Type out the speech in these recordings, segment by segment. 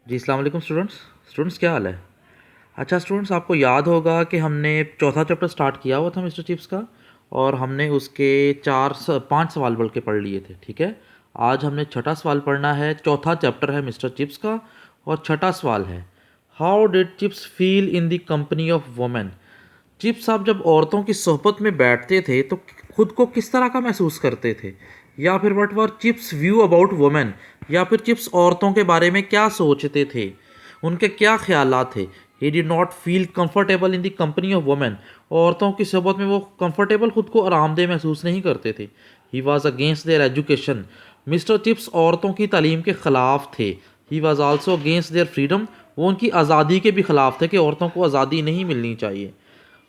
जी अस्सलाम वालेकुम स्टूडेंट्स क्या हाल है। अच्छा स्टूडेंट्स, आपको याद होगा कि हमने चौथा चैप्टर स्टार्ट किया हुआ था मिस्टर चिप्स का, और हमने उसके 5 सवाल बल्कि पढ़ लिए थे। ठीक है, आज हमने छठा सवाल पढ़ना है। चौथा चैप्टर है मिस्टर चिप्स का और छठा सवाल है, how did chips feel in the company of women. Chips साहब जब औरतों की सोहबत में बैठते थे तो खुद को किस तरह का महसूस करते थे, या फिर what were chips view about women, या फिर चिप्स औरतों के बारे में क्या सोचते थे, उनके क्या ख्यालात थे। He did not feel comfortable in the company of women. औरतों की सोहबत में वो कंफर्टेबल, खुद को आरामदेह महसूस नहीं करते थे। He was against their education. Mister chips औरतों की तालीम के ख़िलाफ़ थे। He was also against their freedom. वो उनकी आज़ादी के भी ख़िलाफ़ थे कि औरतों को आज़ादी नहीं मिलनी चाहिए।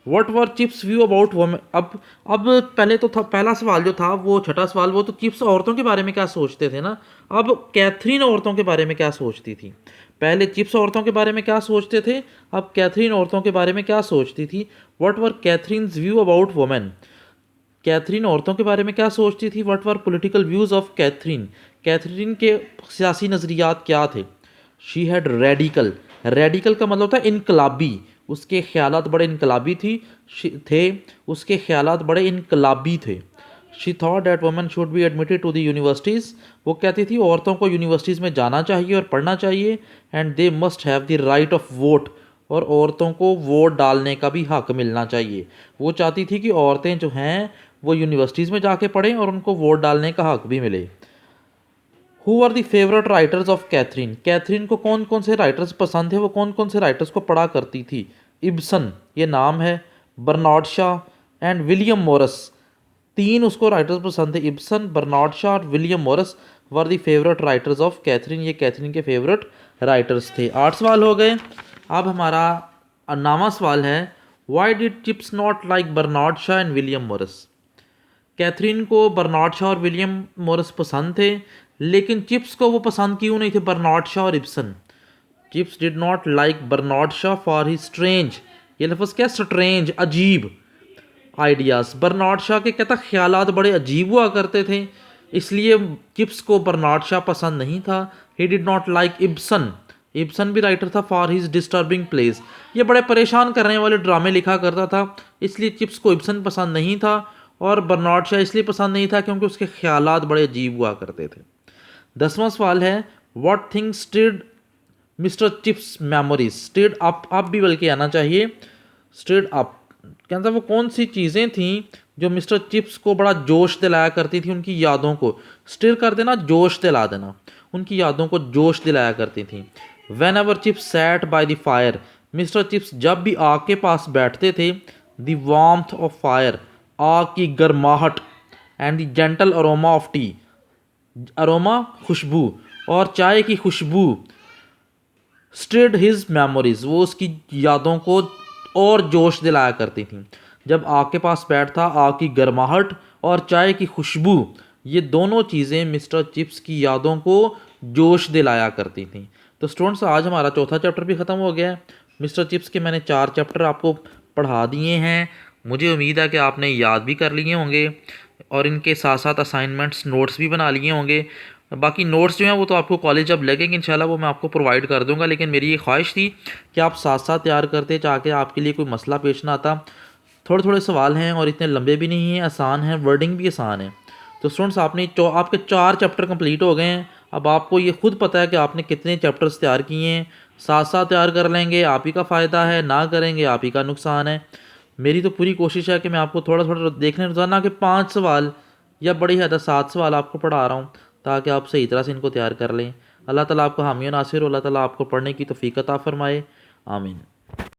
What were chips view about women. अब पहले तो था, पहला सवाल जो था वो छठा सवाल, वो तो चिप्स औरतों के बारे में क्या सोचते थे ना। अब कैथरीन औरतों के बारे में क्या सोचती थी। पहले चिप्स औरतों के बारे में क्या सोचते थे, अब कैथरीन औरतों के बारे में क्या सोचती थी। What were Catherine's view about women. Catherine औरतों के बारे में क्या सोचती थी। What were political views of Catherine. Catherine के सियासी नज़रियात क्या थे। She had radical. रेडिकल का मतलब होता है इनकलाबी। उसके ख्यालात बड़े इनकलाबी थे। उसके ख्यालात बड़े इनकलाबी थे। She thought that women should be admitted to the universities. वो कहती थी औरतों को यूनिवर्सिटीज़ में जाना चाहिए और पढ़ना चाहिए। And they must have the right of vote. और औरतों को वोट डालने का भी हक मिलना चाहिए। वो चाहती थी कि औरतें जो हैं वो यूनिवर्सिटीज़ में जाके पढ़ें और उनको वोट डालने का हक भी मिले। Who are the favourite writers of Catherine. Catherine को कौन कौन से राइटर्स पसंद थे, वो कौन कौन से राइटर्स को पढ़ा करती थी। इब्सन ये नाम है, Bernard Shaw and William Morris. तीन उसको राइटर्स पसंद थे, इब्सन, बर्नार्ड शॉ और William Morris were the favourite writers of Catherine. ये कैथरीन के फेवरेट राइटर्स थे। 8 सवाल हो गए। अब हमारा 9वां सवाल है, why did Chips not like Bernard Shaw and William Morris. Catherine को बर्नार्ड शॉ और विलियम मोरिस पसंद थे, लेकिन चिप्स को वो पसंद क्यों नहीं थे, बर्नार्ड शॉ और Ibsen. Chips did not like Bernard Shaw for he strange, ये लफ्ज़ क्या, स्ट्रेंज, अजीब आइडियाज़। बर्नार्ड शॉ के कहता ख्यालात बड़े अजीब हुआ करते थे, इसलिए चिप्स को बर्नार्ड शॉ पसंद नहीं था। He did not like Ibsen. Ibsen भी राइटर था, फॉर हिज डिस्टर्बिंग प्लेस, ये बड़े परेशान करने वाले ड्रामे लिखा करता था, इसलिए चिप्स को इब्सन पसंद नहीं था। और बर्नार्ड शॉ इसलिए पसंद नहीं था क्योंकि उसके ख्यालात बड़े अजीब हुआ करते थे। 10वां सवाल है, what things stirred mister chips memories. Stirred up भी बल्कि आना चाहिए, स्टिर्ड अप। कहता वो कौन सी चीज़ें थीं जो मिस्टर चिप्स को बड़ा जोश दिलाया करती थी, उनकी यादों को। स्टिर कर देना, जोश दिला देना, उनकी यादों को जोश दिलाया करती थी। Whenever Chips sat by the fire. Mister Chips जब भी आग के पास बैठते थे, द वार्मथ ऑफ फायर, आग की गर्माहट, and the gentle aroma of tea, aroma खुशबू, और चाय की खुशबू, स्टिर्ड हिज मेमोरीज, वो उसकी यादों को और जोश दिलाया करती थी। जब आग के पास बैठता, आग की गर्माहट और चाय की खुशबू, ये दोनों चीज़ें मिस्टर चिप्स की यादों को जोश दिलाया करती थी। तो स्टूडेंट्स, आज हमारा चौथा चैप्टर भी ख़त्म हो गया है। मिस्टर चिप्स के मैंने 4 चैप्टर आपको पढ़ा दिए हैं। मुझे उम्मीद है कि आपने याद भी कर लिए होंगे और इनके साथ साथ असाइनमेंट्स, नोट्स भी बना लिए होंगे। बाकी नोट्स जो हैं वो तो आपको कॉलेज जब लगेंगे इंशाल्लाह वो मैं आपको प्रोवाइड कर दूंगा, लेकिन मेरी ये ख्वाहिश थी कि आप साथ साथ तैयार करते ताकि आपके लिए कोई मसला पेश ना आता। थोड़े थोड़े सवाल हैं और इतने लंबे भी नहीं हैं, आसान हैं, वर्डिंग भी आसान है। तो स्टूडेंट्स, आपके 4 चैप्टर कंप्लीट हो गए हैं। अब आपको ये खुद पता है कि आपने कितने चैप्टर्स तैयार किए हैं। साथ साथ तैयार कर लेंगे, आप ही का फ़ायदा है, ना करेंगे आप ही का नुकसान है। मेरी तो पूरी कोशिश है कि मैं आपको थोड़ा थोड़ा देखने, रोज़ाना के 5 सवाल या बड़ी हद 7 सवाल आपको पढ़ा रहा हूँ, ताकि आप सही तरह से इनको तैयार कर लें। अल्लाह ताला आपको हामी नासिर, अल्लाह ताला आपको पढ़ने की तौफीक अता फ़रमाए। आमीन।